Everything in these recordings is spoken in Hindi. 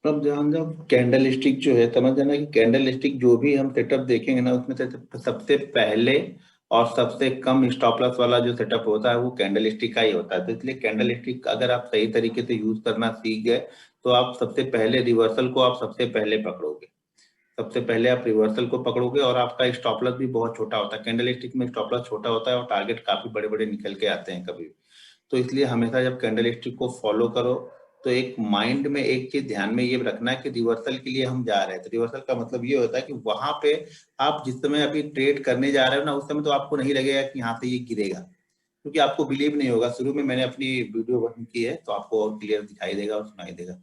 अब ध्यान दो, कैंडल स्टिक जो है, समझ जाना कि कैंडल स्टिक जो भी हम सेटअप देखेंगे ना, उसमें से सबसे पहले और सबसे कम स्टॉप लॉस वाला जो सेटअप होता है वो कैंडल स्टिक का ही होता है। तो इसलिए कैंडल स्टिक अगर आप सही तरीके से यूज करना सीख गए तो आप सबसे पहले रिवर्सल को आप सबसे पहले पकड़ोगे। सबसे पहले आप रिवर्सल को पकड़ोगे और आपका स्टॉप लॉस भी बहुत छोटा होता है। कैंडल स्टिक में स्टॉप लॉस छोटा होता है और टारगेट काफी बड़े बड़े निकल के आते हैं कभी भी। तो इसलिए हमेशा जब कैंडल स्टिक को फॉलो करो तो एक माइंड में एक चीज ध्यान में ये रखना है कि रिवर्सल के लिए हम जा रहे हैं। तो रिवर्सल का मतलब ये होता है कि वहां पे आप जिस समय अभी ट्रेड करने जा रहे हो ना, उस समय तो आपको नहीं लगेगा कि यहाँ से ये गिरेगा, क्योंकि आपको बिलीव नहीं होगा। शुरू में मैंने अपनी वीडियो बंद की है तो आपको और क्लियर दिखाई देगा और सुनाई देगा।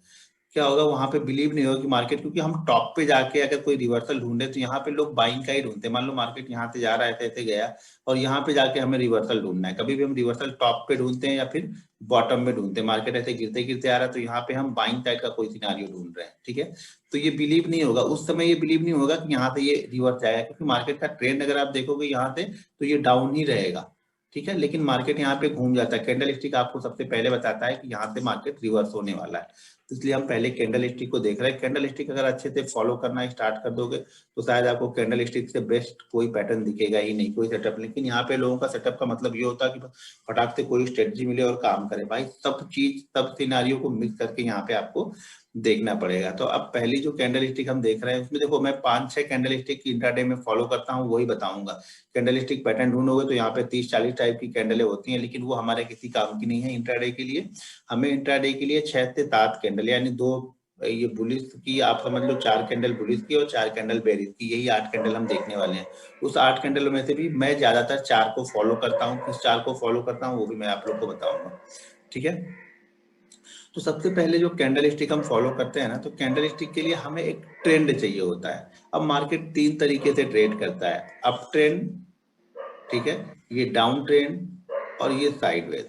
क्या होगा, वहां पे बिलीव नहीं होगा कि मार्केट, क्योंकि हम टॉप पे जाके अगर कोई रिवर्सल ढूंढे तो यहाँ पे लोग बाइंग का ही ढूंढते हैं। मान लो मार्केट यहाँ से जा रहा है, ऐसे ऐसे गया और यहाँ पे जाके हमें रिवर्सल ढूंढना है। कभी भी हम रिवर्सल टॉप पे ढूंढते हैं या फिर बॉटम में ढूंढते हैं। मार्केट ऐसे गिरते गिरते आ रहा है तो यहाँ पे हम बाइंग साइड का कोई सिनारियो ढूंढ रहे हैं, ठीक है। तो ये बिलीव नहीं होगा उस समय, ये बिलीव नहीं होगा कि यहाँ से ये रिवर्स जाएगा, क्योंकि मार्केट का ट्रेंड अगर आप देखोगे यहाँ से तो ये डाउन ही रहेगा, ठीक है। लेकिन मार्केट यहाँ पे घूम जाता है। कैंडल स्टिक आपको सबसे पहले बताता है कि यहाँ से मार्केट रिवर्स होने वाला है। तो इसलिए हम पहले कैंडल स्टिक को देख रहे हैं। कैंडल स्टिक अगर अच्छे से फॉलो करना स्टार्ट कर दोगे तो शायद आपको कैंडल स्टिक से बेस्ट कोई पैटर्न दिखेगा ही नहीं, कोई सेटअप। लेकिन यहाँ पे लोगों का सेटअप का मतलब ये होता है कि फटाक से कोई स्ट्रेटजी मिले और काम करे। भाई सब चीज सब सिनारियो को मिक्स करके यहाँ पे आपको देखना पड़ेगा। तो अब पहली जो कैंडल स्टिक हम देख रहे हैं उसमें देखो, मैं 5-6 कैंडल स्टिक इंट्राडे में फॉलो करता हूँ, वही बताऊंगा। कैंडल स्टिक पैटर्न ढूंढोगे तो यहाँ पे 30-40 टाइप की कैंडलें होती हैं, लेकिन वो हमारे किसी काम की नहीं है इंट्राडे के लिए। हमें इंट्राडे के लिए 6 से 7 कैंडल, यानी दो ये बुलिश की आप समझ लो, 4 कैंडल बुलिश की और 4 कैंडल बेरिश की, यही 8 कैंडल हम देखने वाले हैं। उस 8 कैंडल में से भी मैं ज्यादातर 4 को फॉलो करता हूँ। किस 4 को फॉलो करता हूँ वो भी मैं आप लोग को बताऊंगा, ठीक है। तो सबसे पहले जो कैंडल स्टिक हम फॉलो करते हैं ना, तो कैंडल स्टिक के लिए हमें एक ट्रेंड चाहिए होता है। अब मार्केट 3 तरीके से ट्रेड करता है, अप ट्रेंड, ठीक है, ये डाउन ट्रेंड और ये साइडवेज,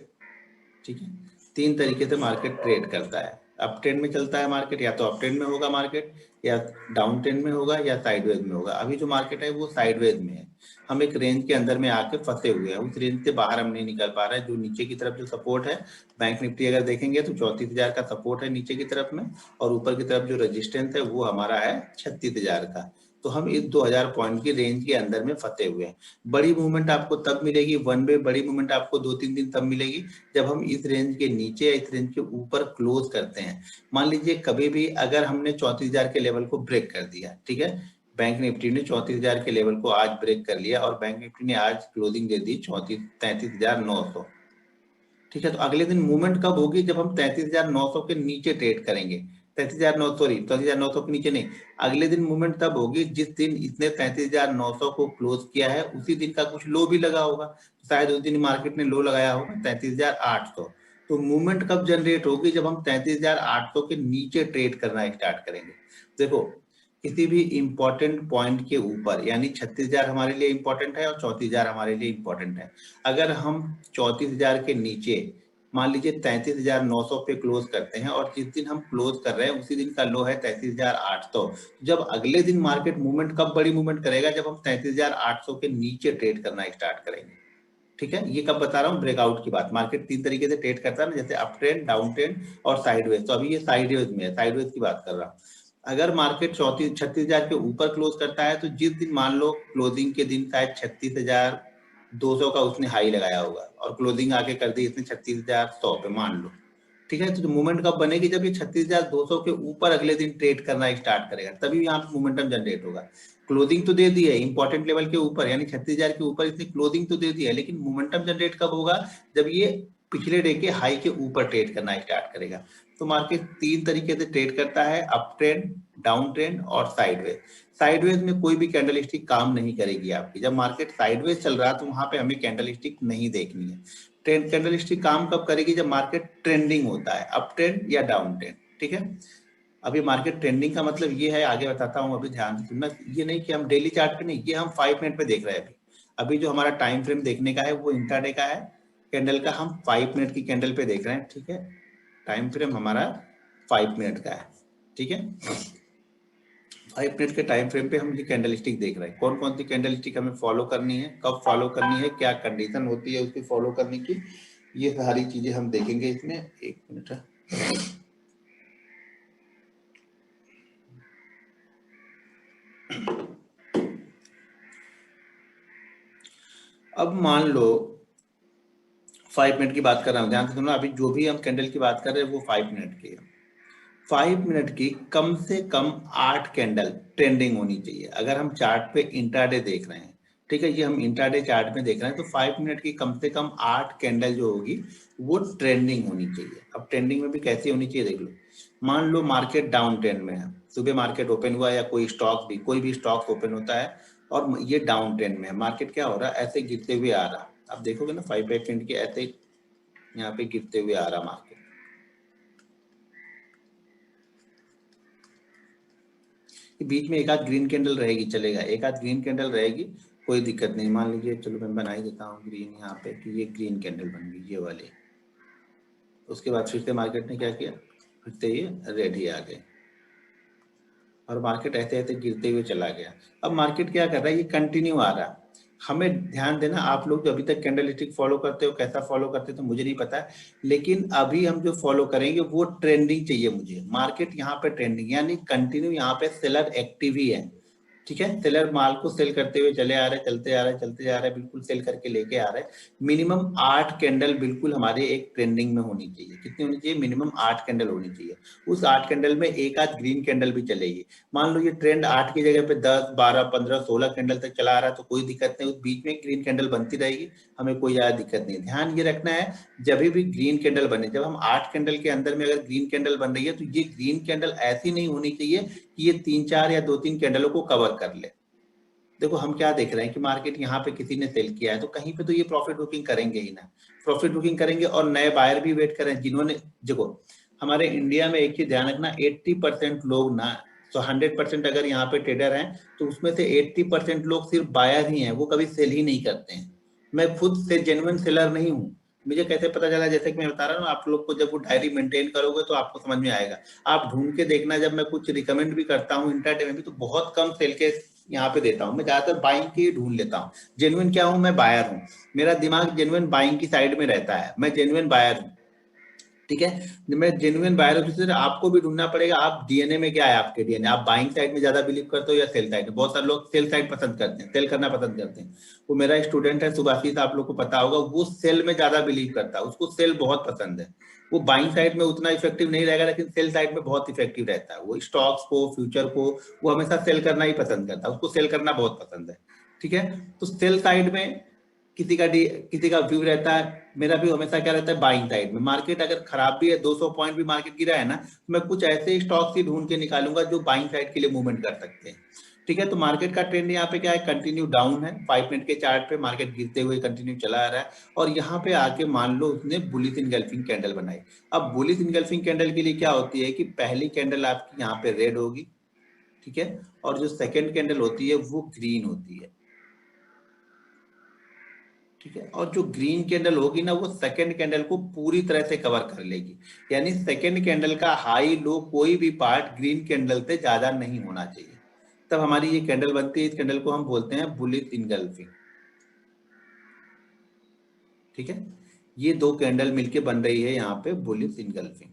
ठीक है। 3 तरीके से मार्केट ट्रेड करता है। अप ट्रेंड में चलता है मार्केट, या तो अप ट्रेंड में होगा मार्केट, या डाउन ट्रेंड में होगा, या साइडवेज में होगा। अभी जो मार्केट है वो साइडवेज में है। हम एक रेंज के अंदर में आके फंसे हुए हैं, उस रेंज से बाहर हम नहीं निकल पा रहे हैं। जो नीचे की तरफ जो सपोर्ट है, बैंक निफ्टी अगर देखेंगे तो 34,000 का सपोर्ट है नीचे की तरफ में, और ऊपर की तरफ जो रेजिस्टेंस है वो हमारा है 36,000 का। तो हम इस 2000 पॉइंट की रेंज के अंदर में फंसे हुए हैं। बड़ी मूवमेंट आपको तब मिलेगी, वन वे बड़ी मूवमेंट आपको 2-3 दिन तब मिलेगी जब हम इस रेंज के नीचे या इस रेंज के ऊपर क्लोज करते हैं। मान लीजिए कभी भी अगर हमने 34,000 के लेवल को ब्रेक कर दिया, ठीक है, बैंक निफ्टी ने 34,000 के लेवल को आज ब्रेक कर लिया और बैंक निफ्टी ने आज क्लोजिंग दे दी 33,900, ठीक है। तो अगले दिन मूवमेंट कब होगी, जब हम 33,900 के नीचे ट्रेड करेंगे। 33,900, सॉरी 34,900 के नीचे नहीं, अगले दिन मूवमेंट तब होगी जिस दिन इसने 33,900 को क्लोज किया है, उसी दिन का कुछ लो भी लगा होगा, शायद उस दिन मार्केट ने लो लगाया होगा 33,800। तो मूवमेंट कब जनरेट होगी, जब हम 33,800 के नीचे ट्रेड करना स्टार्ट करेंगे। देखो, किसी भी इंपॉर्टेंट पॉइंट के ऊपर, यानी 36,000 हमारे लिए इंपॉर्टेंट है और 34,000 हमारे लिए इंपॉर्टेंट है। अगर हम 34,000 के नीचे मान लीजिए 33,900 पे क्लोज करते हैं और जिस दिन हम क्लोज कर रहे हैं उसी दिन का लो है 33,800, जब अगले दिन मार्केट मूवमेंट कब बड़ी मूवमेंट करेगा, जब हम 33,800 के नीचे ट्रेड करना स्टार्ट करेंगे, ठीक है। ये कब बता रहा हूँ, ब्रेकआउट की बात। मार्केट 3 तरीके से ट्रेड करता है ना, जैसे अप ट्रेंड, डाउन ट्रेंड और साइडवेज। तो अभी ये साइडवेज में है, साइडवेज की बात कर रहा हूँ। अगर मार्केट 36,000 के ऊपर क्लोज करता है तो जिस दिन मान लो क्लोजिंग के दिन शायद 36,200 का उसने हाई लगाया होगा और क्लोजिंग आके कर दी इसने 36,100 पे, मान लो, ठीक है। तो मूवमेंट कब बनेगी, जब ये 36,200 के ऊपर अगले दिन ट्रेड करना स्टार्ट करेगा, तभी यहाँ पे मोमेंटम जनरेट होगा। क्लोजिंग तो दे दी है इंपॉर्टेंट लेवल के ऊपर, यानी 36,000 के ऊपर इसने क्लोजिंग तो दे दी है, लेकिन मोमेंटम जनरेट कब होगा, जब ये पिछले डे के हाई के ऊपर ट्रेड करना स्टार्ट करेगा। तो मार्केट 3 तरीके से ट्रेड करता है, अप ट्रेंड, डाउन ट्रेंड और साइडवेज। साइडवेज में कोई भी कैंडल स्टिक काम नहीं करेगी आपकी। जब मार्केट साइडवेज चल रहा है तो वहां पे हमें कैंडल स्टिक नहीं देखनी है। ट्रेंड कैंडल स्टिक काम कब करेगी, जब मार्केट ट्रेंडिंग होता है, अप ट्रेंड या डाउन ट्रेंड, ठीक है। अभी मार्केट ट्रेंडिंग का मतलब ये है, आगे बताता हूँ, अभी ध्यान से सुनना। ये नहीं कि हम डेली चार्ट पे नहीं, ये हम 5 मिनट पे देख रहे हैं। अभी अभी जो हमारा टाइम फ्रेम देखने का है वो इंट्राडे का है। कैंडल का हम 5 मिनट की कैंडल पे देख रहे हैं, ठीक है। टाइम फ्रेम हमारा 5 मिनट का है, ठीक है। 5 मिनट के टाइम फ्रेम पे हम ये कैंडल स्टिक देख रहे हैं। कौन कौन सी कैंडल स्टिक हमें फॉलो करनी है, कब फॉलो करनी है, क्या कंडीशन होती है उसकी फॉलो करने की, ये सारी चीजें हम देखेंगे इसमें। एक मिनट है, अब मान लो 5 मिनट की बात कर रहा हूँ, ध्यान से सुनो, अभी जो भी हम कैंडल की बात कर रहे हैं वो 5 मिनट की है। 5 मिनट की कम से कम 8 कैंडल ट्रेंडिंग होनी चाहिए। अगर हम चार्ट पे इंट्राडे देख रहे हैं, ठीक है, ये हम इंट्राडे चार्ट में देख रहे हैं, तो 5 मिनट की कम से कम 8 कैंडल जो होगी वो ट्रेंडिंग होनी चाहिए। अब ट्रेंडिंग में भी कैसी होनी चाहिए देख लो। मान लो मार्केट डाउन ट्रेंड में है, सुबह मार्केट ओपन हुआ या कोई भी स्टॉक ओपन होता है और ये डाउन ट्रेंड में है, मार्केट क्या हो रहा है, ऐसे गिरते हुए आ रहा। आप देखोगे ना 5 मिनट के ऐसे यहाँ पे गिरते हुए आ रहा मार्केट। बीच में एक आध ग्रीन कैंडल रहेगी, चलेगा, एक आध ग्रीन कैंडल रहेगी, कोई दिक्कत नहीं। मान लीजिए, चलो मैं बना ही देता हूँ ग्रीन यहाँ पे कि ये ग्रीन कैंडल बन गई, ये वाली। उसके बाद फिर से मार्केट ने क्या किया, फिर से ये रेड ही आ गए और मार्केट ऐसे ऐसे गिरते हुए चला गया। अब मार्केट क्या कर रहा है, ये कंटिन्यू आ रहा है। हमें ध्यान देना, आप लोग जो अभी तक कैंडल स्टिक फॉलो करते हो, कैसा फॉलो करते हो तो मुझे नहीं पता, लेकिन अभी हम जो फॉलो करेंगे वो ट्रेंडिंग चाहिए मुझे। मार्केट यहाँ पे ट्रेंडिंग यानी कंटिन्यू यहाँ पे सेलर एक्टिव ही है, ठीक है, सेलर माल को सेल करते हुए चले आ रहे, चलते आ रहे, चलते जा रहे, बिल्कुल सेल करके लेके आ रहे। मिनिमम 8 कैंडल बिल्कुल हमारे एक ट्रेंडिंग में होनी चाहिए। कितनी होनी चाहिए, मिनिमम 8 कैंडल होनी चाहिए। उस 8 कैंडल में एक आध ग्रीन कैंडल भी चलेगी। मान लो ये ट्रेंड 8 की जगह पे 10, 12, 15, 16 कैंडल तक चला आ रहा है तो कोई दिक्कत नहीं, उस बीच में ग्रीन कैंडल बनती रहेगी, हमें कोई ज्यादा दिक्कत नहीं। ध्यान ये रखना है, जब भी ग्रीन कैंडल बने, जब हम 8 कैंडल के अंदर में अगर ग्रीन कैंडल बन रही है तो ये ग्रीन कैंडल ऐसी नहीं होनी चाहिए कि ये 3-4 या 2-3 कैंडलों को कवर कर ले। देखो हम क्या देख रहे हैं कि मार्केट यहाँ पे किसी ने सेल किया है तो कहीं पे तो ये प्रॉफिट बुकिंग करेंगे ही ना, प्रॉफिट बुकिंग करेंगे और नए बायर भी वेट करें जिन्होंने, देखो हमारे इंडिया में एक चीज ध्यान रखना, 80% लोग ना, तो 100% अगर यहाँ पे ट्रेडर हैं तो उसमें से 80% लोग सिर्फ बायर ही हैं, वो कभी सेल ही नहीं करते हैं। मैं खुद से जेन्युइन सेलर नहीं हूँ। मुझे कैसे पता चला, जैसे कि मैं बता रहा हूँ आप लोग को, जब वो डायरी मेंटेन करोगे तो आपको समझ में आएगा। आप ढूंढ के देखना, जब मैं कुछ रिकमेंड भी करता हूँ इंट्राडे में भी तो बहुत कम सेल के यहाँ पे देता हूँ, मैं ज्यादातर बाइंग की ढूंढ लेता हूँ। जेन्युइन क्या हूँ, मैं बायर हूँ, मेरा दिमाग जेन्युइन बाइंग की साइड में रहता है, मैं जेन्युइन बायर हूँ, ठीक है। मैं जेन्युइन बायर हूँ, तो आपको भी ढूंढना पड़ेगा आप डीएनए में क्या है, आपके डीएनए आप बाइंग साइड में ज्यादा बिलीव करते हो या सेल साइड में। बहुत सारे लोग सेल साइड पसंद करते हैं, सेल करना पसंद करते हैं। वो मेरा स्टूडेंट है सुभाषित, आप लोग को पता होगा, वो सेल में ज्यादा बिलीव करता है, उसको सेल बहुत पसंद है। वो बाइंग साइड में उतना इफेक्टिव नहीं रहेगा लेकिन सेल साइड में बहुत इफेक्टिव रहता है। वो स्टॉक्स को, फ्यूचर को, वो हमेशा सेल करना ही पसंद करता है, उसको सेल करना बहुत पसंद है, ठीक है। तो सेल साइड में किसी का व्यू रहता है, मेरा व्यू हमेशा क्या रहता है, बाइंग साइड में। मार्केट अगर खराब भी है, 200 पॉइंट भी मार्केट गिरा है ना, तो मैं कुछ ऐसे स्टॉक्स ही ढूंढ के निकालूंगा जो बाइंग साइड के लिए मूवमेंट कर सकते हैं, ठीक है। तो मार्केट का ट्रेंड यहाँ पे क्या है, कंटिन्यू डाउन है। 5 मिनट के चार्ट पे मार्केट गिरते हुए कंटिन्यू चला आ रहा है और यहाँ पे आके मान लो उसने बुलिश इनगल्फिंग कैंडल बनाई। अब बुलिश इनगल्फिंग कैंडल के लिए क्या होती है कि पहली कैंडल आपकी यहाँ पे रेड होगी, ठीक है, और जो सेकेंड कैंडल होती है वो ग्रीन होती है, ठीक है। और जो ग्रीन कैंडल होगी ना वो सेकंड कैंडल को पूरी तरह से कवर कर लेगी, यानी सेकंड कैंडल का हाई लो कोई भी पार्ट ग्रीन कैंडल से ज्यादा नहीं होना चाहिए, तब हमारी ये कैंडल बनती है। इस कैंडल को हम बोलते हैं बुलिश इनगल्फिंग, ठीक है। ये दो कैंडल मिलके बन रही है यहाँ पे बुलिश इनगल्फिंग।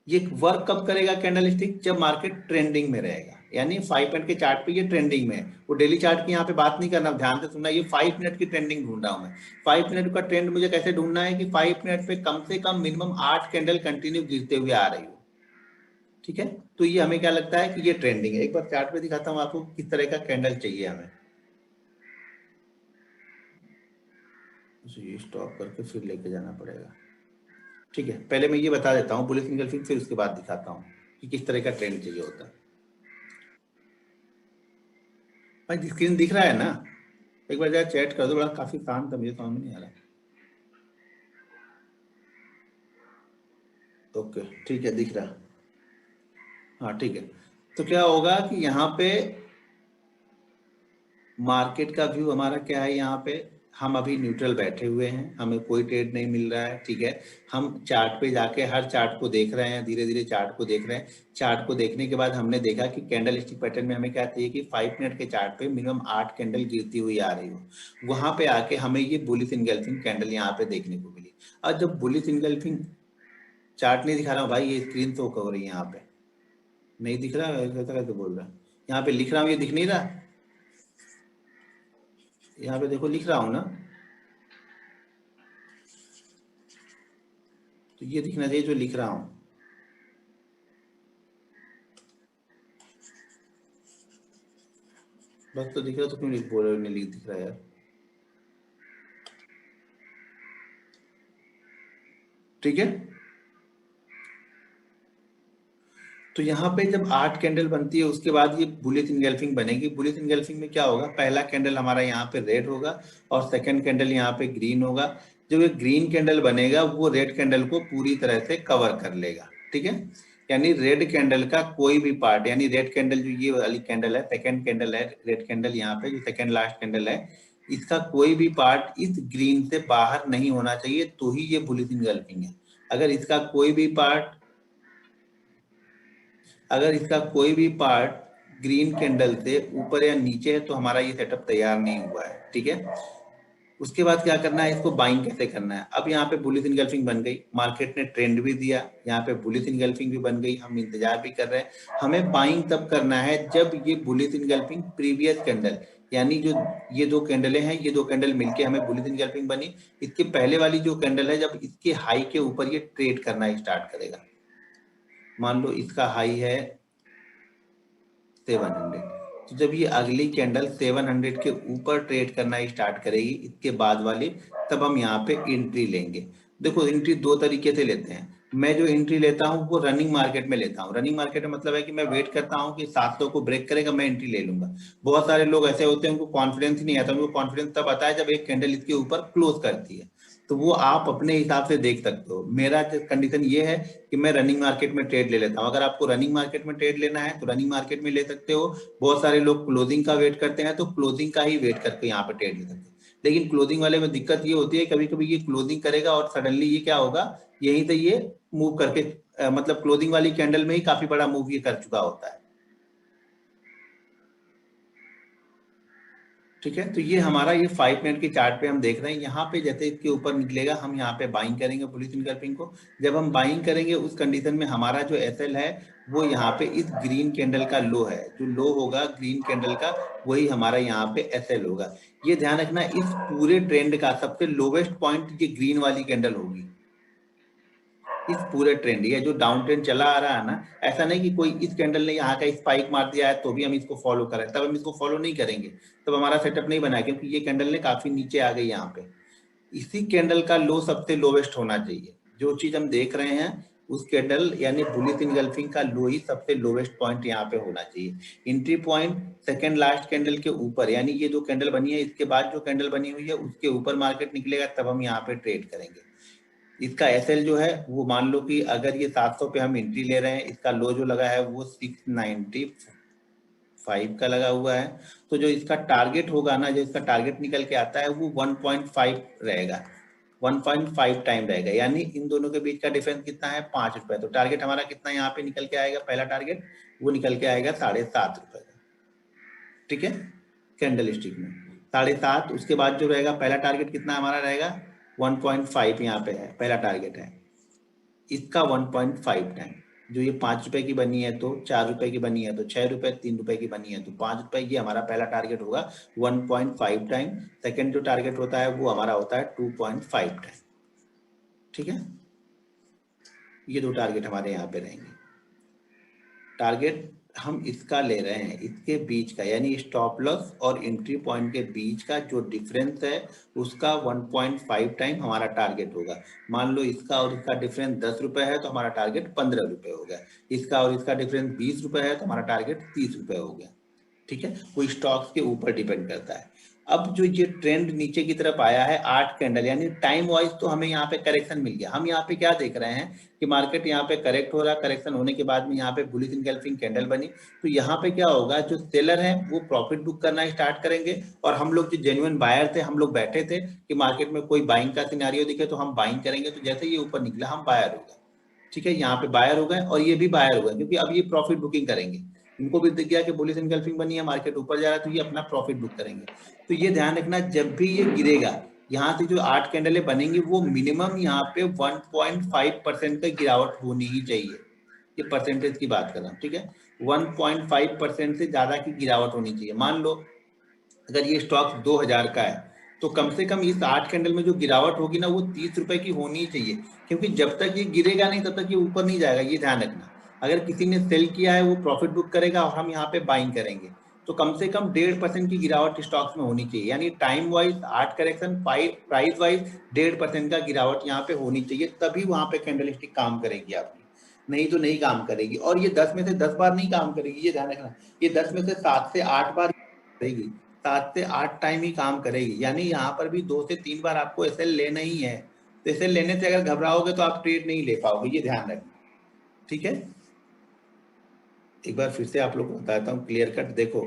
ये वर्क कब करेगा कैंडल स्टिक, जब मार्केट ट्रेंडिंग में रहेगा, यानी 5 मिनट के चार्ट पे ये ट्रेंडिंग में है। वो डेली चार्ट की यहाँ पे बात नहीं करना, ध्यान से सुनना, ये 5 मिनट की ट्रेंडिंग ढूंढ रहा हूँ मैं। 5 मिनट का ट्रेंड मुझे कैसे ढूंढना है कि 5 मिनट पे कम से कम मिनिमम 8 कैंडल कंटिन्यू गिरते हुए आ रही हो, ठीक है। तो ये हमें क्या लगता है कि ये ट्रेंडिंग है। एक बार चार्ट पे दिखाता हूँ आपको किस तरह का कैंडल चाहिए हमें। ये स्टॉप करके फिर लेके जाना पड़ेगा, ठीक है। पहले मैं ये बता देता हूँ बुलिश इनगल्फिंग, फिर उसके बाद दिखाता हूँ कि किस तरह का ट्रेंड चाहिए होता है। भाई स्क्रीन दिख रहा है ना, एक बार जरा चैट कर दो, बड़ा काफी शांत है, मुझे समझ में नहीं आ रहा। ओके ठीक है, दिख रहा, हाँ ठीक है। तो क्या होगा कि यहाँ पे मार्केट का व्यू हमारा क्या है, यहाँ पे हम अभी न्यूट्रल बैठे हुए हैं, हमें कोई ट्रेड नहीं मिल रहा है, ठीक है। हम चार्ट पे जाके हर चार्ट को देख रहे हैं, धीरे धीरे चार्ट को देख रहे हैं। चार्ट को देखने के बाद हमने देखा कि कैंडल स्टिक पैटर्न में हमें क्या चाहिए कि 5 मिनट के चार्ट पे मिनिमम 8 कैंडल गिरती हुई आ रही हो। वहां पे आके हमें ये बुलिश इनगल्फिंग कैंडल यहाँ पे देखने को मिली। और जब बुलिश इनगल्फिंग, चार्ट नहीं दिखा रहा हूँ भाई, ये स्क्रीन शो कर रही है यहाँ पे, नहीं दिख रहा, ऐसा कैसे बोल रहा है? यहाँ पे लिख रहा हूँ, ये दिख नहीं रहा? यहाँ पे देखो लिख रहा हूँ ना, तो ये दिखना चाहिए जो लिख रहा हूँ। बस तो दिख रहा, तो क्यों लिख बोल रहे हो नहीं लिख दिख रहा यार? ठीक है, तो यहाँ पे जब 8 कैंडल बनती है उसके बाद ये बुलिश इंगल्फिंग बनेगी। बुलिश इंगल्फिंग में क्या होगा, पहला कैंडल हमारा यहाँ पे रेड होगा और सेकंड कैंडल यहाँ पे ग्रीन होगा। जब ये ग्रीन कैंडल बनेगा वो रेड कैंडल को पूरी तरह से कवर कर लेगा। ठीक है, यानी रेड कैंडल का कोई भी पार्ट, यानी रेड कैंडल जो ये वाली कैंडल है, सेकेंड कैंडल है रेड कैंडल, यहाँ पे जो सेकेंड लास्ट कैंडल है, इसका कोई भी पार्ट इस ग्रीन से बाहर नहीं होना चाहिए, तो ही ये बुलिश इंगल्फिंग है। अगर इसका कोई भी पार्ट अगर इसका कोई भी पार्ट ग्रीन कैंडल से ऊपर या नीचे है तो हमारा ये सेटअप तैयार नहीं हुआ है। ठीक है, उसके बाद क्या करना है, इसको बाइंग कैसे करना है। अब यहाँ पे बुलिश इंगल्फिंग बन गई, मार्केट ने ट्रेंड भी दिया, यहाँ पे बुलिश इंगल्फिंग भी बन गई, हम इंतजार भी कर रहे हैं। हमें बाइंग तब करना है जब ये बुलिश इंगल्फिंग प्रीवियस कैंडल, यानी जो ये दो कैंडलें हैं, ये दो कैंडल मिलके हमें बुलिश इंगल्फिंग बनी, इसके पहले वाली जो कैंडल है जब इसके हाई के ऊपर ये ट्रेड करना स्टार्ट करेगा। मान लो इसका हाई है 700, तो जब ये अगली कैंडल 700 के ऊपर ट्रेड करना स्टार्ट करेगी इसके बाद वाली, तब हम यहाँ पे एंट्री लेंगे। देखो एंट्री दो तरीके से लेते हैं। मैं जो एंट्री लेता हूँ वो रनिंग मार्केट में लेता हूँ। रनिंग मार्केट में मतलब है कि मैं वेट करता हूँ कि 700 को ब्रेक करेगा, मैं एंट्री ले लूंगा। बहुत सारे लोग ऐसे होते हैं उनको कॉन्फिडेंस ही नहीं आता। उनको कॉन्फिडेंस तब आता है जब एक कैंडल इसके ऊपर क्लोज करती है, तो वो आप अपने हिसाब से देख सकते हो। मेरा कंडीशन ये है कि मैं रनिंग मार्केट में ट्रेड ले लेता हूँ। अगर आपको रनिंग मार्केट में ट्रेड लेना है तो रनिंग मार्केट में ले सकते हो। बहुत सारे लोग क्लोजिंग का वेट करते हैं, तो क्लोजिंग का ही वेट करके यहाँ पे ट्रेड ले सकते हैं। लेकिन क्लोजिंग वाले में दिक्कत ये होती है, कभी कभी ये क्लोजिंग करेगा और सडनली ये क्या होगा, यहीं से ये मूव करके मतलब क्लोजिंग वाली कैंडल में ही काफी बड़ा मूव ये कर चुका होता है। ठीक है, तो ये हमारा ये 5 मिनट के चार्ट पे हम देख रहे हैं। यहाँ पे जैसे इसके ऊपर निकलेगा हम यहाँ पे बाइंग करेंगे बुलिश इंगल्फिंग को। जब हम बाइंग करेंगे उस कंडीशन में हमारा जो एसएल है वो यहाँ पे इस ग्रीन कैंडल का लो है, जो लो होगा ग्रीन कैंडल का वही हमारा यहाँ पे एसएल होगा। ये ध्यान रखना, इस पूरे ट्रेंड का सबसे लोवेस्ट पॉइंट ये ग्रीन वाली कैंडल होगी। इस पूरे ट्रेंड, ये जो डाउन ट्रेंड चला आ रहा है ना, ऐसा नहीं कि कोई इस कैंडल ने यहाँ का स्पाइक मार दिया है तो भी हम इसको फॉलो करें, तब हम इसको फॉलो नहीं करेंगे, तब हमारा सेटअप नहीं बना है, क्योंकि ये कैंडल ने काफी नीचे आ गई यहाँ पे। इसी कैंडल का लो सबसे लोवेस्ट होना चाहिए। जो चीज हम देख रहे हैं उस कैंडल यानी बुलिश इंगल्फिंग का लो ही सबसे लोवेस्ट पॉइंट यहाँ पे होना चाहिए। Entry point second last candle के ऊपर, यानी ये जो कैंडल बनी है इसके बाद जो कैंडल बनी हुई है उसके ऊपर मार्केट निकलेगा, तब हम यहाँ पे ट्रेड करेंगे। इसका एसएल जो है वो मान लो कि अगर ये 700 पे हम एंट्री ले रहे हैं, इसका लो जो लगा है वो 695 का लगा हुआ है, तो जो इसका टारगेट होगा ना, जो इसका टारगेट निकल के आता है वो 1.5 रहेगा, 1.5 टाइम रहेगा। यानी इन दोनों के बीच का डिफरेंस कितना है, 5 रुपए। तो टारगेट हमारा कितना यहाँ पे निकल के आएगा, पहला टारगेट वो निकल के आएगा 7.5 रुपए का। ठीक है, कैंडल स्टिक में 7.5। उसके बाद जो रहेगा पहला टारगेट कितना हमारा रहेगा, 1.5 यहाँ पे है पहला टारगेट है, इसका 1.5 टाइम। जो ये 5 रुपए की बनी है तो 4 रुपए की बनी है तो 6 रुपए, 3 रुपए की बनी है तो 5 रुपए, ये हमारा पहला टारगेट होगा 1.5 टाइम। सेकेंड जो टारगेट होता है वो हमारा होता है 2.5 टाइम। ठीक है, ये दो टारगेट हमारे यहाँ पे रहेंगे। टारगेट हम इसका ले रहे हैं, इसके बीच का, यानी स्टॉप लॉस और एंट्री पॉइंट के बीच का जो डिफरेंस है उसका 1.5 टाइम हमारा टारगेट होगा। मान लो इसका और इसका डिफरेंस 10 रुपए है तो हमारा टारगेट 15 रुपए हो गया। इसका और इसका डिफरेंस 20 रुपए है तो हमारा टारगेट 30 रुपए हो गया। ठीक है, वो स्टॉक्स के ऊपर डिपेंड करता है। अब जो ये ट्रेंड नीचे की तरफ आया है 8 कैंडल, यानी टाइम वाइज तो हमें यहाँ पे करेक्शन मिल गया। हम यहाँ पे क्या देख रहे हैं कि मार्केट यहाँ पे करेक्ट हो रहा है, करेक्शन होने के बाद में यहाँ पे बुलिश इंगल्फिंग कैंडल बनी, तो यहाँ पे क्या होगा, जो सेलर है वो प्रॉफिट बुक करना स्टार्ट करेंगे, और हम लोग जो जेन्युइन बायर थे हम लोग बैठे थे कि मार्केट में कोई बाइंग का सिनेरियो दिखे तो हम बाइंग करेंगे। तो जैसे ये ऊपर निकला हम बायर हो गए। ठीक है, यहाँ पे बायर हो गए और ये भी बायर हो गए, क्योंकि अब ये प्रॉफिट बुकिंग करेंगे। इनको भी दिख गया कि बुलिश इंगल्फिंग बनी है, मार्केट ऊपर जा रहा है, तो ये अपना प्रॉफिट बुक करेंगे। तो ये ध्यान रखना, जब भी ये गिरेगा यहाँ से जो 8 कैंडलें बनेंगी वो मिनिमम यहाँ पे 1.5% का गिरावट होनी ही चाहिए। ये परसेंटेज की बात कर रहा हूँ, ठीक है। 1.5% से ज्यादा की गिरावट होनी चाहिए। मान लो अगर ये स्टॉक 2000 का है तो कम से कम इस 8 कैंडल में जो गिरावट होगी ना वो 30 रुपए की होनी ही चाहिए, क्योंकि जब तक ये गिरेगा नहीं तब तक ये ऊपर नहीं जाएगा, ये ध्यान रखना। अगर किसी ने सेल किया है वो प्रॉफिट बुक करेगा और हम यहाँ पे बाइंग करेंगे, तो कम से कम 1.5% की गिरावट स्टॉक्स में होनी चाहिए। यानी time wise 8 correction, price wise 1.5% का गिरावट यहाँ पे होनी चाहिए, तभी वहां पे कैंडल स्टिक काम करेगी आपकी, नहीं तो नहीं काम करेगी। और ये 10 में से 10 बार नहीं काम करेगी, ये ध्यान रखना। ये 10 में से 7 से 8 बार करेगी, 7 से 8 टाइम ही काम करेगी। यानी यहाँ पर भी 2 से 3 बार आपको एसएल लेना ही है। तो एसएल लेने से अगर घबराओगे तो आप ट्रेड नहीं ले पाओगे, ये ध्यान रखना, ठीक है। एक बार फिर से आप लोग को बताता हूँ क्लियर कट। देखो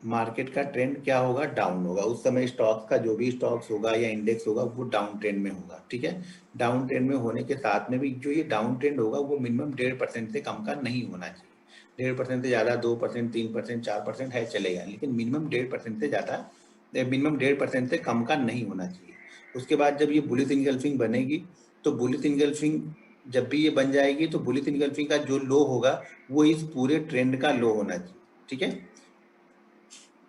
मार्केट का ट्रेंड क्या होगा, डाउन होगा। उस समय स्टॉक्स का जो भी स्टॉक्स होगा या इंडेक्स होगा वो डाउन ट्रेंड में होगा, ठीक है। डाउन ट्रेंड में होने के साथ में भी जो ये डाउन ट्रेंड होगा वो मिनिमम 1.5% से कम का नहीं होना चाहिए। 1.5% से ज्यादा 2%, 3%, 4% है चलेगा, लेकिन मिनिमम 1.5% से ज्यादा, मिनिमम 1.5% से कम का नहीं होना चाहिए। उसके बाद जब ये बुलिश इनगल्फिंग बनेगी तो बुलिश इनगल्फिंग जब भी ये बन जाएगी तो बुलिश इनगल्फिंग का जो लो होगा वो इस पूरे ट्रेंड का लो होना चाहिए, ठीक है।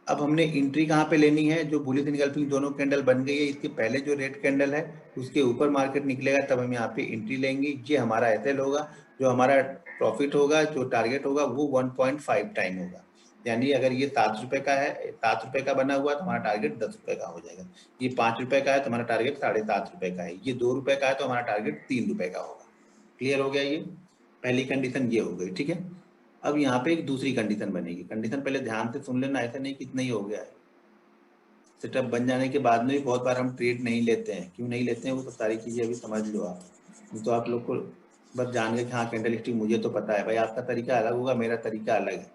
अब हमने एंट्री कहाँ पे लेनी है, जो बुलिश इनगल्फिंग दोनों कैंडल बन गई है इसके पहले जो रेड कैंडल है उसके ऊपर मार्केट निकलेगा तब हम यहाँ पे एंट्री लेंगे। ये हमारा एसएल होगा, जो हमारा प्रॉफिट होगा, जो टारगेट होगा वो 1.5 टाइम होगा। यानी अगर ये 7 रुपए का है, 7 रुपए का बना हुआ तो हमारा टारगेट 10 रुपए का हो जाएगा। ये 5 रुपए का है तो हमारा टारगेट 7.5 रुपए का है। ये 2 रुपए का है तो हमारा टारगेट 3 रुपए का होगा। क्लियर हो गया, ये पहली कंडीशन ये हो गई, ठीक है। अब यहाँ पे एक दूसरी कंडीशन बनेगी। कंडीशन पहले ध्यान से सुन लेना, ऐसा नहीं कितना ही हो गया है। सेटअप बन जाने के बाद में भी बहुत बार हम ट्रेड नहीं लेते हैं। क्यों नहीं लेते हैं वो तो सारी चीजें अभी समझ लो आप। तो आप लोग को बस जान गए कि हाँ कैंडल स्टिक मुझे तो पता है। भाई आपका तरीका अलग होगा, मेरा तरीका अलग है,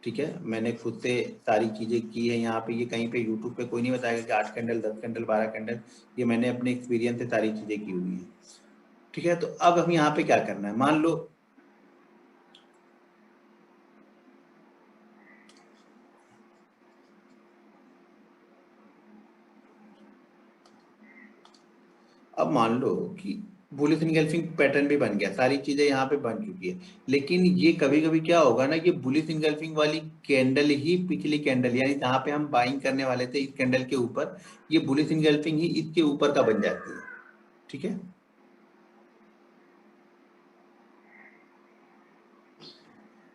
ठीक है। मैंने खुद से सारी चीजें की है। यहाँ पे ये कहीं पे यूट्यूब पे कोई नहीं बताएगा कि 8 कैंडल, 10 कैंडल, 12 कैंडल। ये मैंने अपने एक्सपीरियंस से सारी चीजें की हुई है, ठीक है। तो अब हम यहाँ पे क्या करना है, मान लो अब मान लो कि बुलिश इनगल्फिंग पैटर्न भी बन गया, सारी चीजें यहाँ पे बन चुकी है, लेकिन ये कभी कभी क्या होगा ना, ये बुलिश इनगल्फिंग वाली कैंडल ही पिछली कैंडल यानी जहाँ पे हम बाइंग करने वाले थे इस कैंडल के ऊपर, ये बुलिश इनगल्फिंग ही इसके ऊपर का बन जाती है, ठीक है।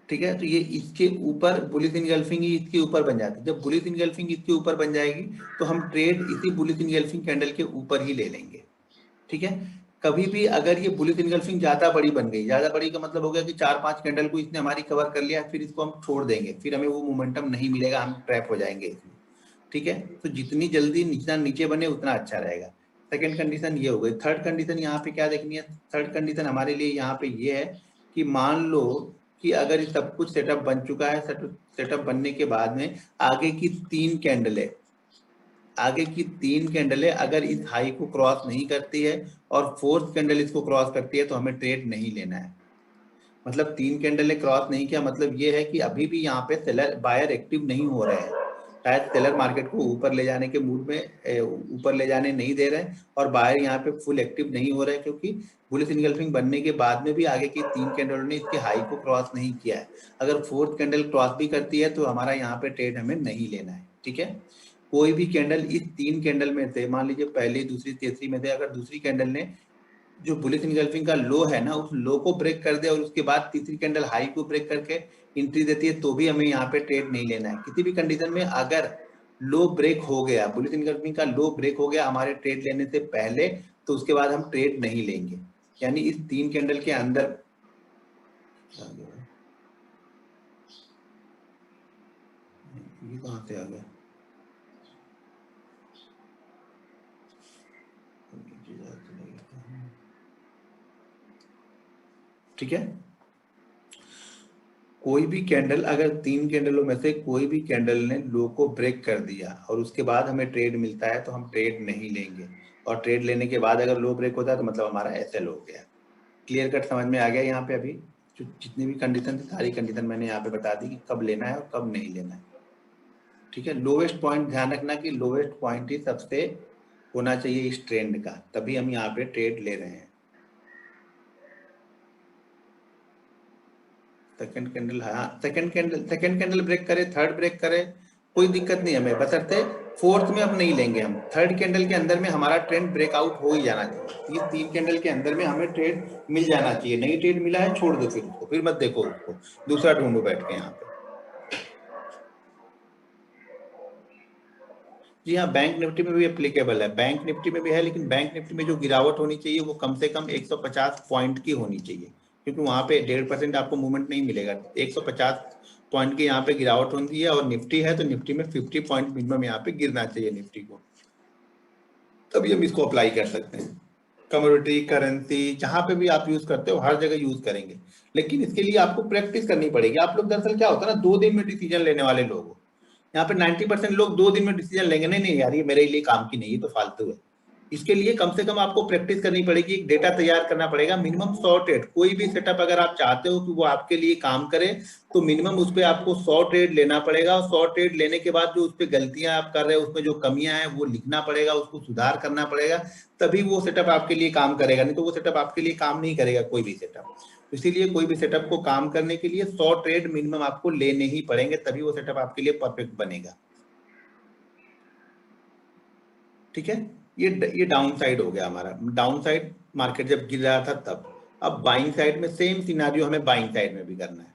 ठीक है, तो ये इसके ऊपर बुलिश इनगल्फिंग ही इसके ऊपर बन जाती है। जब बुलिश इनगल्फिंग इसके ऊपर बन जाएगी तो हम ट्रेड इसी बुलिश इनगल्फिंग कैंडल के ऊपर ही ले लेंगे, ठीक है। कभी भी अगर ये बुलिश इनगल्फिंग ज्यादा बड़ी बन गई, ज्यादा बड़ी का मतलब हो गया कि 4-5 कैंडल को इसने हमारी कवर कर लिया, फिर इसको हम छोड़ देंगे, फिर हमें वो मोमेंटम नहीं मिलेगा, हम ट्रैप हो जाएंगे इसमें, ठीक है। तो जितनी जल्दी जितना नीचे बने उतना अच्छा रहेगा। सेकंड कंडीशन ये हो गई। थर्ड कंडीशन यहाँ पे क्या देखनी है, थर्ड कंडीशन हमारे लिए यहाँ पे ये है कि मान लो कि अगर ये सब कुछ सेटअप बन चुका है, सेटअप बनने के बाद में आगे की 3 कैंडलें, आगे की 3 कैंडलें अगर इस हाई को क्रॉस नहीं करती है और फोर्थ कैंडल इसको क्रॉस करती है तो हमें ट्रेड नहीं लेना है। मतलब 3 कैंडलें क्रॉस नहीं किया मतलब ये है कि अभी भी यहाँ पे सेलर बायर एक्टिव नहीं हो रहे हैं। शायद सेलर मार्केट को ऊपर ले जाने के मूड में ऊपर ले जाने नहीं दे रहे हैं और बायर यहाँ पे फुल एक्टिव नहीं हो रहे हैं, क्योंकि बुलिश इनगल्फिंग बनने के बाद में भी आगे की 3 कैंडलों ने इसके हाई को क्रॉस नहीं किया है। अगर फोर्थ कैंडल क्रॉस भी करती है तो हमारा यहाँ पे ट्रेड हमें नहीं लेना है, ठीक है। कोई भी कैंडल इस 3 कैंडल में से, मान लीजिए पहली, दूसरी, तीसरी में से अगर दूसरी कैंडल ने जो बुलिश इनगल्फिंग का लो है ना उस लो को ब्रेक कर दे और उसके बाद तीसरी कैंडल हाई को ब्रेक करके एंट्री देती है तो भी हमें यहाँ पे ट्रेड नहीं लेना है। किसी भी कंडीशन में अगर लो ब्रेक हो गया, बुलिश इनगल्फिंग का लो ब्रेक हो गया हमारे ट्रेड लेने से पहले, तो उसके बाद हम ट्रेड नहीं लेंगे। यानी इस 3 कैंडल के अंदर ये कहाँ से आ गया, ठीक है। कोई भी कैंडल, अगर 3 कैंडलों में से कोई भी कैंडल ने लो को ब्रेक कर दिया और उसके बाद हमें ट्रेड मिलता है तो हम ट्रेड नहीं लेंगे। और ट्रेड लेने के बाद अगर लो ब्रेक होता है तो मतलब हमारा एसएल हो गया। क्लियर कट समझ में आ गया। यहाँ पे अभी जितनी भी कंडीशन थी सारी कंडीशन मैंने यहाँ पे बता दी कि कब लेना है और कब नहीं लेना है, ठीक है। लोवेस्ट पॉइंट ध्यान रखना कि लोवेस्ट पॉइंट ही सबसे होना चाहिए इस ट्रेंड का, तभी हम यहाँ पे ट्रेड ले रहे हैं। सेकंड कैंडल, हाँ सेकंड कैंडल ब्रेक करे, थर्ड ब्रेक करे, कोई दिक्कत नहीं हमें, बशर्ते फोर्थ में अब नहीं लेंगे हम। थर्ड कैंडल के अंदर में हमारा ट्रेंड ब्रेकआउट हो ही जाना चाहिए। ये 3 कैंडल के अंदर में हमें ट्रेड मिल जाना चाहिए। नहीं ट्रेड मिला है छोड़ दो, फिर उसको, फिर मत देखो उसको, दूसरा ढूंढो बैठ के यहाँ पे। जी हाँ, बैंक निफ्टी में भी एप्लीकेबल है, बैंक निफ्टी में भी है, लेकिन बैंक निफ्टी में जो गिरावट होनी चाहिए वो कम से कम 150 पॉइंट की होनी चाहिए, क्योंकि वहां पे 1.5% आपको मूवमेंट नहीं मिलेगा। 150 पॉइंट की यहाँ पे गिरावट होती है, और निफ्टी है तो निफ्टी में 50 पॉइंट मिनिमम यहाँ पे गिरना चाहिए निफ्टी को, तभी हम इसको अप्लाई कर सकते हैं। कमोडिटी, करेंसी, जहां पे भी आप यूज करते हो हर जगह यूज करेंगे, लेकिन इसके लिए आपको प्रैक्टिस करनी पड़ेगी। आप लोग दरअसल क्या होता है ना, 2 दिन में डिसीजन लेने वाले लोग हो। यहाँ पे 90% लोग 2 दिन में डिसीजन लेंगे, नहीं नहीं यार ये मेरे लिए काम की नहीं है, तो फालतू है। इसके लिए कम से कम आपको प्रैक्टिस करनी पड़ेगी, एक डेटा तैयार करना पड़ेगा, मिनिमम 100 ट्रेड। कोई भी सेटअप अगर आप चाहते हो कि वो आपके लिए काम करे, तो मिनिमम उस पर आपको 100 ट्रेड लेना पड़ेगा। और 100 ट्रेड लेने के बाद जो उस पर गलतियां आप कर रहे हो, उसमें जो कमियां हैं वो लिखना पड़ेगा, उसको सुधार करना पड़ेगा, तभी वो सेटअप आपके लिए काम करेगा। नहीं तो वो सेटअप आपके लिए काम नहीं करेगा कोई भी सेटअप। इसीलिए कोई भी सेटअप को काम करने के लिए 100 ट्रेड मिनिमम आपको लेने ही पड़ेंगे, तभी वो सेटअप आपके लिए परफेक्ट बनेगा। ठीक है, ये डाउन साइड हो गया हमारा। डाउन साइड मार्केट जब गिर रहा था तब। अब बाइंग साइड में सेम सिनारियो हमें बाइंग साइड में भी करना है।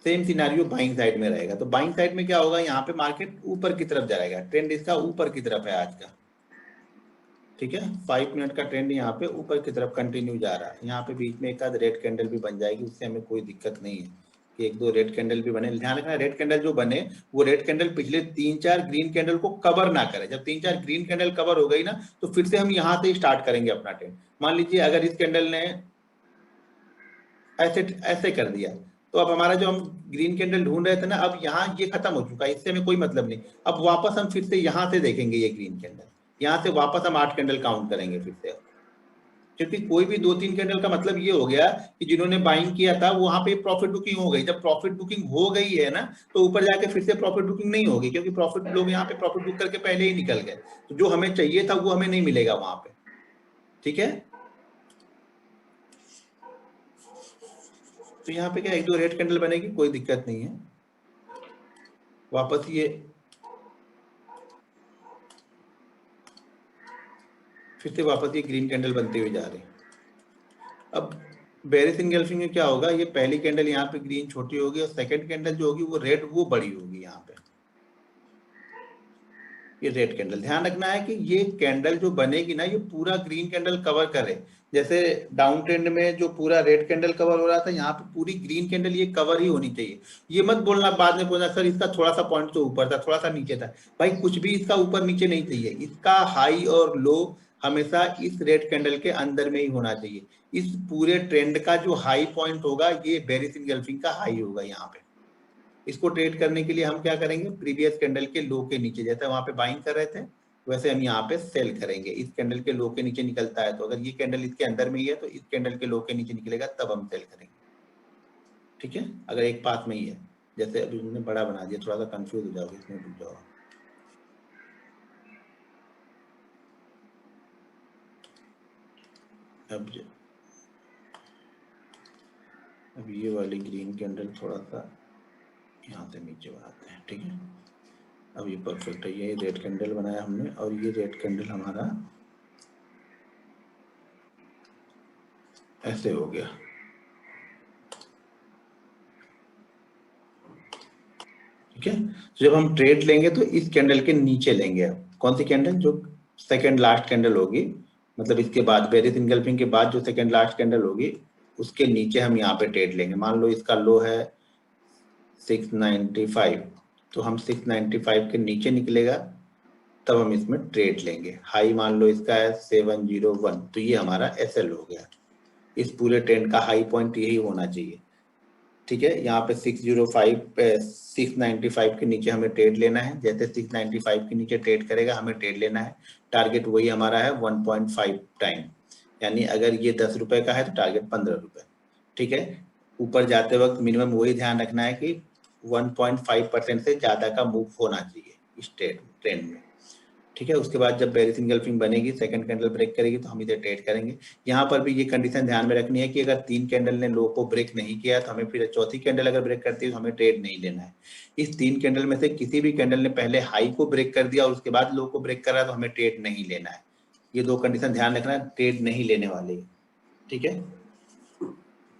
सेम सिनारियो बाइंग साइड में रहेगा। तो बाइंग साइड में क्या होगा, यहाँ पे मार्केट ऊपर की तरफ जाएगा, ट्रेंड इसका ऊपर की तरफ है आज का। ठीक है, 5 मिनट का ट्रेंड यहाँ पे ऊपर की तरफ कंटिन्यू जा रहा है। यहाँ पे बीच में एक आध रेड कैंडल भी बन जाएगी, उससे हमें कोई दिक्कत नहीं है कि 1-2 रेड कैंडल भी बने। ध्यान रखना, रेड कैंडल जो बने वो रेड कैंडल पिछले 3-4 ग्रीन कैंडल को कवर ना करे। जब 3-4 ग्रीन कैंडल कवर हो गई ना, तो फिर से हम यहाँ से स्टार्ट करेंगे अपना ट्रेंड। मान लीजिए अगर इस कैंडल ने ऐसे ऐसे कर दिया, तो अब हमारा जो हम ग्रीन कैंडल ढूंढ रहे थे ना, अब यहाँ ये खत्म हो चुका है, इससे हमें कोई मतलब नहीं। अब वापस हम फिर से यहाँ से देखेंगे ये ग्रीन कैंडल, यहाँ से वापस हम 8 कैंडल काउंट करेंगे फिर से। क्योंकि कोई भी 2-3 कैंडल का मतलब ये हो गया कि जिन्होंने बाइंग किया था वहां पे प्रॉफिट बुकिंग हो गई। जब प्रॉफिट बुकिंग हो गई है ना, तो ऊपर जाके फिर से प्रॉफिट बुकिंग नहीं होगी, क्योंकि प्रॉफिट लोग यहाँ पे प्रॉफिट बुक करके पहले ही निकल गए। तो जो हमें चाहिए था वो हमें नहीं मिलेगा वहां पे। ठीक है, तो यहाँ पे क्या 1-2 रेड कैंडल बनेगी, कोई दिक्कत नहीं है। वापस ये फिर से वापस ये ग्रीन कैंडल बनते हुए जा रहे हैं। अब बेरिश एंगल्फिंग में क्या होगा, ये पहली कैंडल यहाँ पे ग्रीन छोटी होगी, और सेकंड कैंडल जो होगी वो रेड, वो बड़ी होगी। यहाँ पे ये रेड कैंडल, ध्यान रखना है कि ये कैंडल जो बनेगी ना, ये पूरा ग्रीन कैंडल कवर करे। जैसे डाउन ट्रेंड में जो पूरा रेड कैंडल कवर हो रहा था, यहाँ पे पूरी ग्रीन कैंडल ये कवर ही होनी चाहिए। ये मत बोलना बाद में बोलना सर इसका थोड़ा सा पॉइंट तो ऊपर था, थोड़ा सा नीचे था। भाई कुछ भी इसका ऊपर नीचे नहीं चाहिए, इसका हाई और लो हमेशा इस रेड कैंडल के अंदर में ही होना चाहिए। इस पूरे ट्रेंड का जो हाई पॉइंट होगा, ये बेरिश एंगल्फिंग का हाई होगा यहाँ पे। इसको ट्रेड करने के लिए हम क्या करेंगे, प्रीवियस कैंडल के लो के नीचे, जैसे वहां पे बाइंग कर रहे थे वैसे हम यहाँ पे सेल करेंगे। इस कैंडल के लो के नीचे निकलता है, तो अगर ये कैंडल इसके अंदर में ही है तो इस कैंडल के लो के नीचे निकलेगा, तब हम सेल करेंगे। ठीक है, अगर एक पास में ही है, जैसे अभी मैंने बड़ा बना दिया, थोड़ा सा कंफ्यूज हो जाओगे, इसमें डूब जाओ। अब ये वाली ग्रीन कैंडल थोड़ा सा यहाँ से नीचे बनाते हैं। ठीक है, अब ये परफेक्ट है, ये रेड कैंडल बनाया हमने, और ये रेड कैंडल हमारा ऐसे हो गया। ठीक है, तो जब हम ट्रेड लेंगे तो इस कैंडल के नीचे लेंगे। अब कौन सी कैंडल, जो सेकंड लास्ट कैंडल होगी, मतलब इसके बाद बेरिश एंगल्फिंग के बाद जो सेकंड लास्ट कैंडल होगी, उसके नीचे हम यहाँ पे ट्रेड लेंगे। मान लो इसका लो है 695, तो हम 695 के नीचे निकलेगा तब हम इसमें ट्रेड लेंगे। हाई मान लो इसका है 701, तो ये हमारा एसएल हो गया। इस पूरे ट्रेंड का हाई पॉइंट यही होना चाहिए। ठीक है, यहाँ पे 695 के नीचे हमें ट्रेड लेना है। जैसे 695 के नीचे ट्रेड करेगा हमें ट्रेड लेना है। टारगेट वही हमारा है 1.5 टाइम, यानी अगर ये 10 रुपए का है तो टारगेट 15 रुपए। ठीक है, ऊपर जाते वक्त मिनिमम वही ध्यान रखना है कि 1.5% से ज्यादा का मूव होना चाहिए इस ट्रेंड में। ठीक है। उसके बाद जब बेरिस इंगल्फिंग बनेगी, सेकंड कैंडल ब्रेक करेगी तो हम इसे ट्रेड करेंगे। यहाँ पर भी ये कंडीशन ध्यान में रखनी है कि अगर 3 कैंडल ने लो को ब्रेक नहीं किया तो हमें फिर चौथी कैंडल अगर ब्रेक करती है तो हमें ट्रेड नहीं लेना है। इस 3 कैंडल में से किसी भी कैंडल ने पहले हाई को ब्रेक कर दिया और उसके बाद लो को ब्रेक करा तो हमें ट्रेड नहीं लेना है। ये 2 कंडीशन ध्यान रखना, ट्रेड नहीं लेने वाले। ठीक है,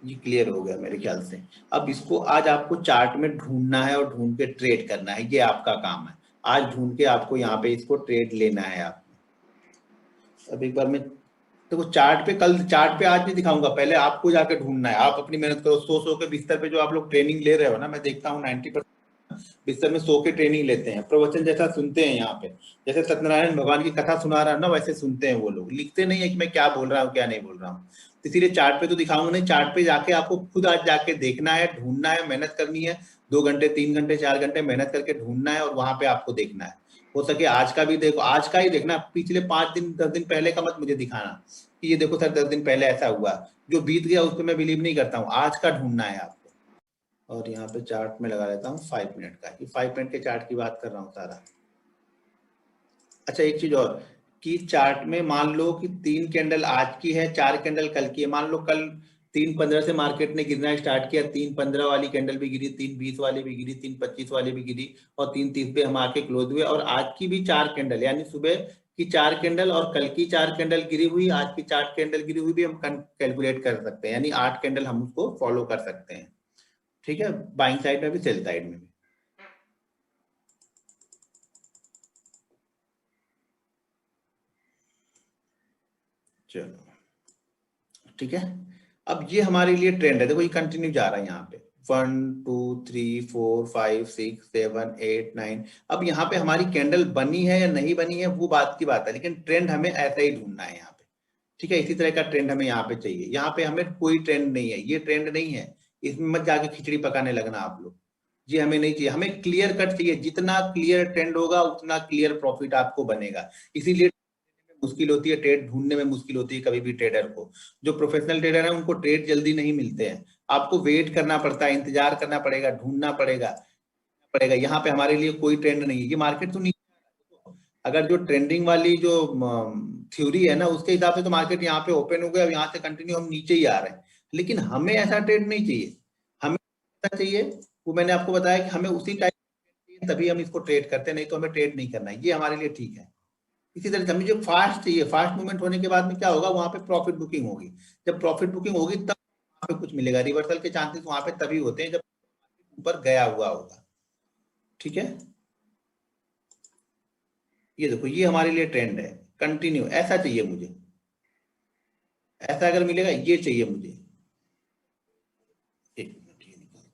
ये क्लियर हो गया मेरे ख्याल से। अब इसको आज आपको चार्ट में ढूंढना है और ढूंढ के ट्रेड करना है, ये आपका काम है। आज ढूंढ के आपको यहाँ पे इसको ट्रेड लेना है आप। अब एक बार मैं देखो चार्ट पे, कल चार्ट पे आज नहीं दिखाऊंगा, पहले आपको जाके ढूंढना है। आप अपनी मेहनत करो। 100 के बिस्तर पे जो आप लोग ट्रेनिंग ले रहे हो ना, मैं देखता हूँ 90% बिस्तर में 100 के ट्रेनिंग लेते हैं, प्रवचन जैसा सुनते हैं। यहाँ पे जैसे सत्यनारायण भगवान की कथा सुना रहा है ना, वैसे सुनते हैं वो लोग। लिखते नहीं है कि मैं क्या बोल रहा हूँ क्या नहीं बोल रहा हूँ। इसीलिए चार्ट पे तो दिखाऊंगा नहीं, चार्ट पे जाके आपको खुद आज जाके देखना है, ढूंढना है, मेहनत करनी है। 2 घंटे 3 घंटे 4 घंटे मेहनत करके ढूंढना है और वहां पे आपको देखना है। हो सके आज का भी देखो, आज का ही देखना, पिछले 5 दिन 10 दिन पहले का मत मुझे दिखाना कि ये देखो सर 10 दिन पहले ऐसा हुआ। जो बीत गया उस पर मैं बिलीव नहीं करता हूँ, आज का ढूंढना है आपको। और यहाँ पे चार्ट में लगा लेता हूँ 5 मिनट का, कि 5 मिनट के चार्ट की बात कर रहा हूँ सारा। अच्छा एक चीज और, कि चार्ट में मान लो कि 3 कैंडल आज की है, 4 कैंडल कल की है। मान लो कल 3:15 से मार्केट ने गिरना स्टार्ट किया, 3:15 वाली कैंडल भी गिरी, 3:20 वाली भी गिरी, 3:25 वाली भी गिरी और 3:30 पे हम आके क्लोज हुए। और आज की भी 4 कैंडल, यानी सुबह की 4 कैंडल और कल की 4 कैंडल गिरी हुई, आज की 4 कैंडल गिरी हुई भी हम कैलकुलेट कर सकते हैं, यानी 8 कैंडल हम उसको फॉलो कर सकते हैं। ठीक है, बाइंग साइड में भी सेल साइड में भी। चलो ठीक है। अब ये हमारे लिए ट्रेंड है, देखो ये कंटिन्यू जा रहा है यहाँ पे 1 2 3 4 5 6 7 8 9। अब यहाँ पे हमारी कैंडल बनी है या नहीं बनी है वो बात की बात है, लेकिन ट्रेंड हमें ऐसा ही ढूंढना है यहाँ पे। ठीक है, इसी तरह का ट्रेंड हमें यहाँ पे चाहिए। यहाँ पे हमें कोई ट्रेंड नहीं है, ये ट्रेंड नहीं है, इसमें मत जाके खिचड़ी पकाने लगना आप लोग। ये हमें नहीं चाहिए, हमें क्लियर कट चाहिए। जितना क्लियर ट्रेंड होगा उतना क्लियर प्रॉफिट आपको बनेगा। इसीलिए मुश्किल होती है, ट्रेड ढूंढने में मुश्किल होती है कभी भी ट्रेडर को। जो प्रोफेशनल ट्रेडर है उनको ट्रेड जल्दी नहीं मिलते हैं, आपको वेट करना पड़ता है, इंतजार करना पड़ेगा, ढूंढना पड़ेगा। यहाँ पे हमारे लिए कोई ट्रेंड नहीं है, ये मार्केट तो नहीं। अगर जो ट्रेंडिंग वाली जो थ्योरी है ना, उसके हिसाब से तो मार्केट यहाँ पे ओपन हो गया, अब यहाँ से कंटिन्यू हम नीचे ही आ रहे हैं। लेकिन हमें ऐसा ट्रेड नहीं चाहिए। हमें ऐसा चाहिए, वो मैंने आपको बताया कि हमें उसी टाइप तभी हम इसको ट्रेड करते हैं, नहीं तो हमें ट्रेड नहीं करना है। ये हमारे लिए ठीक है। इसी तरह से हमें जो फास्ट चाहिए, फास्ट मूवमेंट होने के बाद में क्या होगा, वहां पे प्रॉफिट बुकिंग होगी। जब प्रॉफिट बुकिंग होगी तब वहां पे कुछ मिलेगा। रिवर्सल के चांसेस वहां पे तभी होते हैं जब ऊपर गया हुआ होगा। ठीक है, ये देखो ये हमारे लिए ट्रेंड है, कंटिन्यू ऐसा चाहिए मुझे। ऐसा अगर मिलेगा ये चाहिए मुझे। एक मिनट, ये निकाल,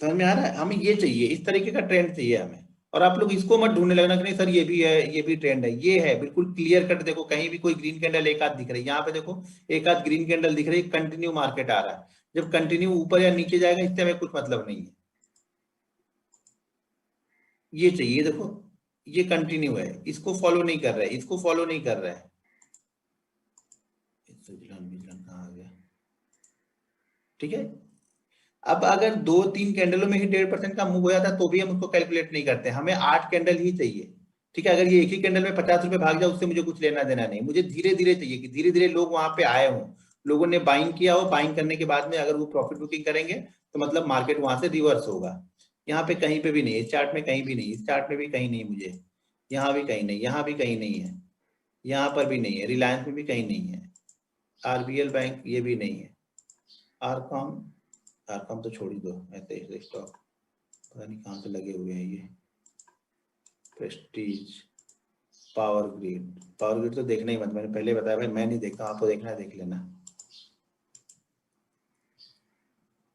समझ में आ रहा है, हमें ये चाहिए, इस तरीके का ट्रेंड चाहिए हमें। और आप लोग इसको मत ढूंढने लगना कि नहीं सर ये भी है, ये भी ट्रेंड है। ये है बिल्कुल क्लियर कट। देखो कहीं भी कोई ग्रीन कैंडल एक आध दिख रही है, यहाँ पे देखो एक आध ग्रीन कैंडल दिख रही है, कंटिन्यू मार्केट आ रहा है। जब कंटिन्यू ऊपर या नीचे जाएगा इससे हमें कुछ मतलब नहीं है। ये चाहिए, देखो ये कंटिन्यू है, इसको फॉलो नहीं कर रहा है, इसको फॉलो नहीं कर रहा है। कहाँ आ गया? ठीक है, अब अगर 2-3 कैंडलों में ही 1.5% का मूव हो जाता तो भी हम उसको कैलकुलेट नहीं करते, हमें 8 कैंडल ही चाहिए। ठीक है, अगर ये एक ही कैंडल में 50 रुपए भाग जाए उससे मुझे कुछ लेना देना नहीं। मुझे धीरे धीरे चाहिए कि धीरे धीरे लोग वहां पे आए हों, लोगों ने बाइंग किया हो, बाइंग करने के बाद में अगर वो प्रॉफिट बुकिंग करेंगे तो मतलब मार्केट वहां से रिवर्स होगा। यहाँ पे कहीं पे भी नहीं, इस चार्ट में कहीं भी नहीं, इस चार्ट में भी कहीं नहीं मुझे, यहाँ भी कहीं नहीं, यहाँ भी कहीं नहीं है, यहाँ पर भी नहीं है, रिलायंस में भी कहीं नहीं है, आरबीएल बैंक ये भी नहीं है, आरकॉम, आरकॉम तो छोड़ ही दो, ऐसे स्टॉक पता नहीं कहाँ से लगे हुए हैं ये। Prestige, power grid, power grid तो देखना ही मत, मैंने पहले बताया भाई मैं नहीं देखता, आपको देखना है देख लेना।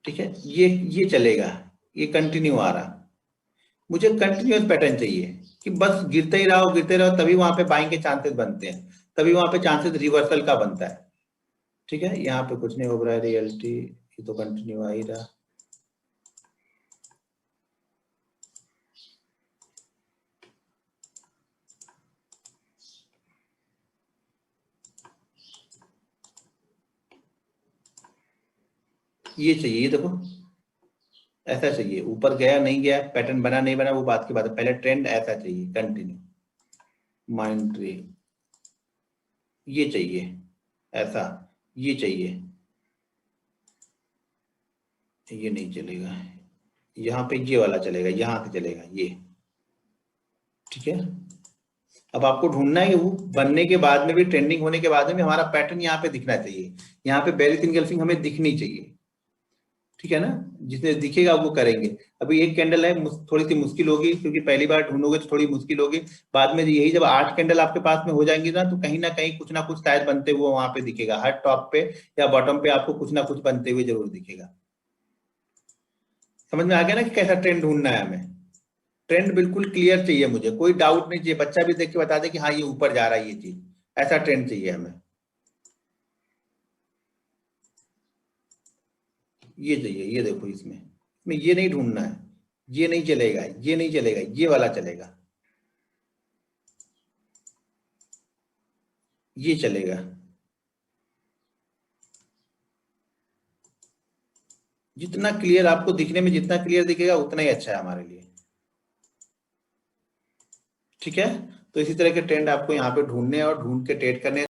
ठीक है, ये चलेगा, ये कंटिन्यू आ रहा। मुझे कंटिन्यूअस पैटर्न चाहिए कि बस गिरते ही रहो, तभी वहां पे बाइंग के चांसेस बनते हैं, तभी वहां पे चांसेस रिवर्सल का बनता है। ठीक है, यहाँ पे कुछ नहीं हो रहा है, रियलिटी ये तो कंटिन्यू आ ही रहा। ये चाहिए, ये देखो ऐसा चाहिए, ऊपर गया नहीं गया, पैटर्न बना नहीं बना वो बात की बात है, पहले ट्रेंड ऐसा चाहिए कंटिन्यू। माइंड ट्री ये चाहिए, ऐसा ये चाहिए, ये नहीं चलेगा, यहाँ पे ये वाला चलेगा, यहाँ से चलेगा ये। ठीक है, अब आपको ढूंढना है कि वो बनने के बाद में भी, ट्रेंडिंग होने के बाद में भी हमारा पैटर्न यहाँ पे दिखना चाहिए, यहाँ पे बेरिश इनगल्फिंग हमें दिखनी चाहिए। ठीक है ना, जिसने दिखेगा वो करेंगे। अभी एक कैंडल है, थोड़ी सी मुश्किल होगी क्योंकि पहली बार ढूंढोगे तो थोड़ी मुश्किल होगी, बाद में यही जब 8 कैंडल आपके पास में हो जाएंगी ना कहीं कुछ ना कुछ शायद बनते हुए वहां पे दिखेगा, हर टॉप पे या बॉटम पे आपको कुछ ना कुछ बनते हुए जरूर दिखेगा। समझ में आ गया ना कि कैसा ट्रेंड ढूंढना है हमें। ट्रेंड बिल्कुल क्लियर चाहिए मुझे, कोई डाउट नहीं चाहिए, बच्चा भी देख के बता दे कि हाँ ये ऊपर जा रहा है ये चीज, ऐसा ट्रेंड चाहिए हमें। ये चाहिए, ये देखो इसमें ये नहीं ढूंढना है, ये नहीं चलेगा, ये नहीं चलेगा, ये वाला चलेगा, ये चलेगा। जितना क्लियर आपको दिखने में, जितना क्लियर दिखेगा उतना ही अच्छा है हमारे लिए। ठीक है, तो इसी तरह के ट्रेंड आपको यहाँ पे ढूंढने और ढूंढ के ट्रेड करने